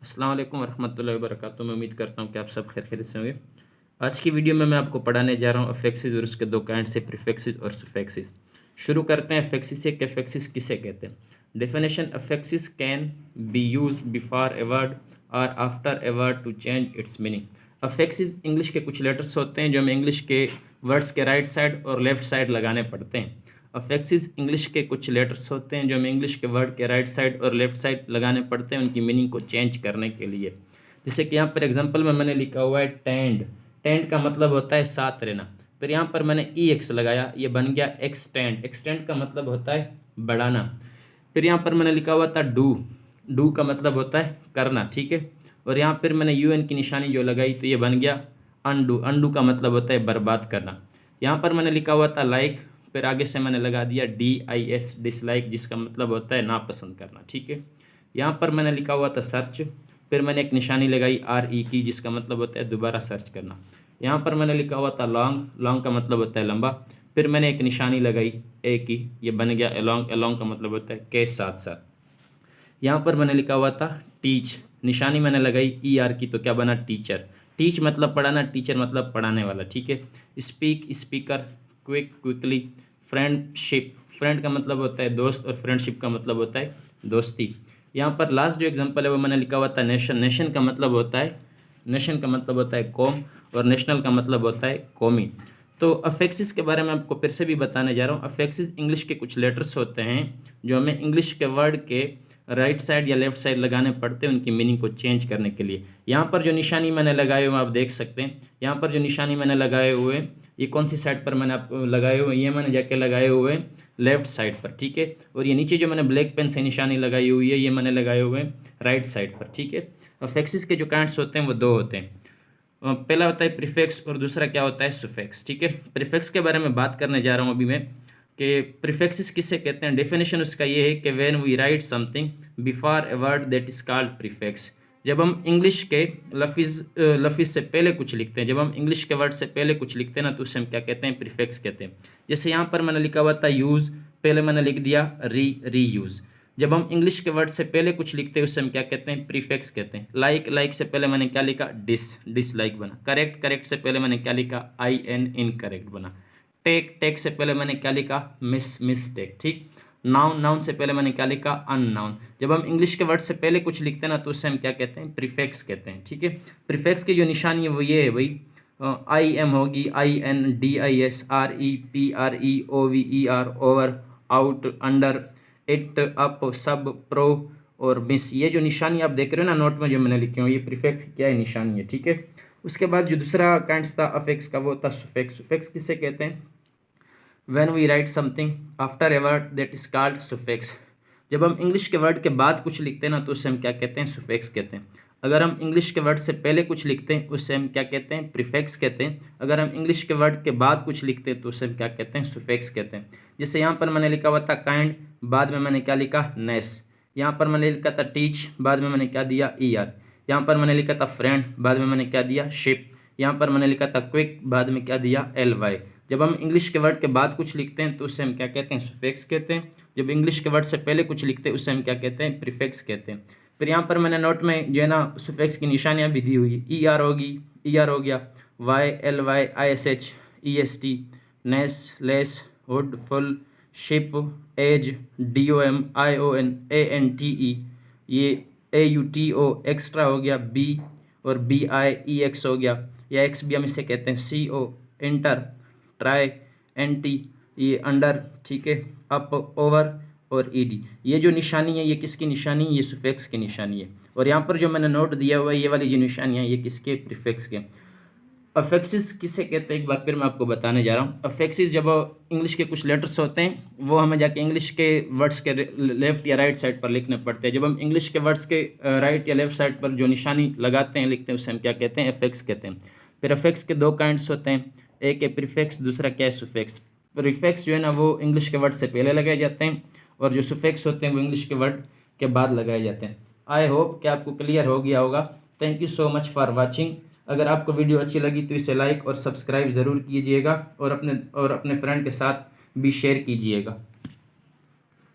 अस्सलाम वालेकुम वरहमतुल्लाहि वबरकातुहू। मैं उम्मीद करता हूँ कि आप सब खैरियत से होंगे। आज की वीडियो में मैं आपको पढ़ाने जा रहा हूँ अफेक्सिस और उसके दो काइंड से प्रीफिक्सेस और सुफिक्सेस। शुरू करते हैं अफेक्सिस से कि अफेक्सिस किसे कहते हैं। Definition: affixes can be use before a word और after a word to change its meaning. Affixes English के कुछ लेटर्स होते हैं जो हमें इंग्लिश के वर्ड्स के राइट साइड और लेफ्ट साइड लगाने पड़ते हैं। अफेक्सिस इंग्लिश के कुछ लेटर्स होते हैं जो हमें इंग्लिश के वर्ड के राइट साइड और लेफ्ट साइड लगाने पड़ते हैं उनकी मीनिंग को चेंज करने के लिए। जैसे कि यहाँ पर एग्जांपल में मैंने लिखा हुआ है टेंड। टेंड का मतलब होता है साथ रहना। फिर यहाँ पर मैंने ई एक्स लगाया, ये बन गया एक्सटेंड। एक्सटेंड का मतलब होता है बढ़ाना। फिर यहाँ पर मैंने लिखा हुआ था डू। डू का मतलब होता है करना, ठीक है। और यहाँ पर मैंने यू एन की निशानी जो लगाई तो ये बन गया अनडू। अनडू का मतलब होता है बर्बाद करना। यहाँ पर मैंने लिखा हुआ था लाइक, फिर आगे से मैंने लगा दिया DIS डिसलाइक, जिसका मतलब होता है नापसंद करना, ठीक है। यहाँ पर मैंने लिखा हुआ था सर्च, फिर मैंने एक निशानी लगाई RE की, जिसका मतलब होता है दोबारा सर्च करना। यहाँ पर मैंने लिखा हुआ था लॉन्ग। लॉन्ग का मतलब होता है लंबा, फिर मैंने एक निशानी लगाई A की, ये बन गया एलॉन्ग। एलॉन्ग का मतलब होता है के साथ साथ। यहाँ पर मैंने लिखा हुआ था टीच। निशानी मैंने लगाई ER की, तो क्या बना टीचर। टीच मतलब पढ़ाना, टीचर मतलब पढ़ाने वाला, ठीक है। Speak speaker, quick quickly, friendship. Friend का मतलब होता है दोस्त और फ्रेंडशिप का मतलब होता है दोस्ती। यहाँ पर लास्ट जो एग्जांपल है वो मैंने लिखा हुआ था नेशन। नेशन का मतलब होता है कौम, और नेशनल का मतलब होता है कौमी। तो अफेक्सिस के बारे में आपको फिर से भी बताने जा रहा हूँ। अफेक्सिस इंग्लिश के कुछ लेटर्स होते हैं जो हमें इंग्लिश के वर्ड के राइट साइड या लेफ्ट साइड लगाने पड़ते हैं उनकी मीनिंग को चेंज करने के लिए। यहाँ पर जो निशानी मैंने लगाए हुए आप देख सकते हैं। यहाँ पर जो निशानी मैंने लगाए हुए, ये कौन सी साइड पर मैंने आपको लगाए हुए, ये मैंने जाके लगाए हुए लेफ्ट साइड पर, ठीक है। और ये नीचे जो मैंने ब्लैक पेन से निशानी लगाई हुई है, ये मैंने लगाए हुए राइट साइड पर, ठीक है। अफेक्सिस के जो काइंड्स होते हैं वो दो होते हैं। पहला होता है प्रीफिक्स और दूसरा क्या होता है सुफिक्स, ठीक है। प्रीफिक्स के बारे में बात करने जा रहा हूँ अभी मैं कि प्रीफिक्सेस किसे कहते हैं। डेफिनेशन उसका ये है कि when we write something before a word that is called prefix. जब हम इंग्लिश के लफिज से पहले कुछ लिखते हैं, जब हम इंग्लिश के वर्ड से पहले कुछ लिखते हैं ना, तो उसे हम क्या कहते हैं, प्रीफिक्स कहते हैं। जैसे यहाँ पर मैंने लिखा हुआ था यूज़, पहले मैंने लिख दिया रीयूज़। जब हम इंग्लिश के वर्ड से पहले कुछ लिखते हैं उससे हम क्या कहते हैं, प्रीफिक्स कहते हैं। लाइक से पहले मैंने क्या लिखा, डिसलाइक बना। करेक्ट से पहले मैंने क्या लिखा, इनकरेक्ट बना। टेक से पहले मैंने क्या लिखा, मिसटेक, ठीक। नाउन से पहले मैंने क्या लिखा, अननाउन। जब हम इंग्लिश के वर्ड से पहले कुछ लिखते हैं ना, तो उससे हम क्या कहते हैं, प्रीफिक्स कहते हैं, ठीक है। प्रीफिक्स की जो निशानी है वो ये है भाई, IM होगी, INDIS, REPRE, OVER, over, out, under, it, up, सब, प्रो और मिस। ये जो निशानी आप देख रहे हो ना नोट में जो मैंने लिखे हुए, ये प्रीफिक्स क्या है, निशानी है, ठीक है। उसके बाद जो दूसरा काइंड्स था अफेक्स का, वो था सुफिक्स। सुफिक्स किसे कहते हैं, when we write something after a word that is called suffix. जब हम इंग्लिश के वर्ड के बाद कुछ लिखते हैं ना, तो उससे हम क्या कहते हैं, सुफिक्स कहते हैं। अगर हम इंग्लिश के वर्ड से पहले कुछ लिखते हैं उससे हम क्या कहते हैं, प्रीफिक्स कहते हैं। अगर हम इंग्लिश के वर्ड के बाद कुछ लिखते हैं तो उससे हम क्या कहते हैं, सुफिक्स कहते हैं। जैसे यहाँ पर मैंने लिखा हुआ था काइंड, बाद में मैंने क्या लिखा, नेस। यहाँ पर मैंने लिखा था टीच, बाद में मैंने क्या दिया, ER। यहाँ पर मैंने लिखा था फ्रेंड, बाद में मैंने क्या दिया, शिप। यहाँ पर मैंने लिखा था क्विक, बाद में क्या दिया, LY। जब हम इंग्लिश के वर्ड के बाद कुछ लिखते हैं तो उससे हम क्या कहते हैं, सुफिक्स कहते हैं। जब इंग्लिश के वर्ड से पहले कुछ लिखते हैं उससे हम क्या कहते हैं, प्रीफिक्स कहते हैं। फिर यहाँ पर मैंने नोट में जो है ना सुफिक्स की निशानियाँ भी दी हुई, ER होगी, ER हो गया, YLY ISH EST, ness, less, hood, ful, ship, age, DOM ION ANTE, ये AUTO एक्स्ट्रा हो गया, B और BIEX हो गया, या एक्स भी हम इसे कहते हैं, CO इंटर, ट्राई, एंटी, ये अंडर, ठीक है, अप, ओवर और ED। ये जो निशानी है ये किसकी निशानी है, ये सुफिक्स की निशानी है। और यहाँ पर जो मैंने नोट दिया हुआ है ये वाली जो निशानियाँ ये किसके, प्रीफिक्स के। अफेक्सिस किसे कहते हैं एक बार फिर मैं आपको बताने जा रहा हूँ। अफेक्सिस जब इंग्लिश के कुछ लेटर्स होते हैं वो हमें जाके इंग्लिश के वर्ड्स के लेफ्ट या राइट साइड पर लिखने पड़ते हैं। जब हम इंग्लिश के वर्ड्स के राइट या लेफ्ट साइड पर जो निशानी लगाते हैं, लिखते हैं, उससे हम क्या कहते हैं, अफेक्स कहते हैं। फिर अफेक्स के दो काइंड्स होते हैं, एक है प्रीफिक्स, दूसरा क्या है, सुफिक्स। प्रीफिक्स जो है ना वो इंग्लिश के वर्ड से पहले लगाए जाते हैं और जो सुफिक्स होते हैं वो इंग्लिश के वर्ड के बाद लगाए जाते हैं। आई होप कि आपको क्लियर हो गया होगा। Thank you so much for watching. अगर आपको वीडियो अच्छी लगी तो इसे लाइक और सब्सक्राइब ज़रूर कीजिएगा और अपने फ्रेंड के साथ भी शेयर कीजिएगा।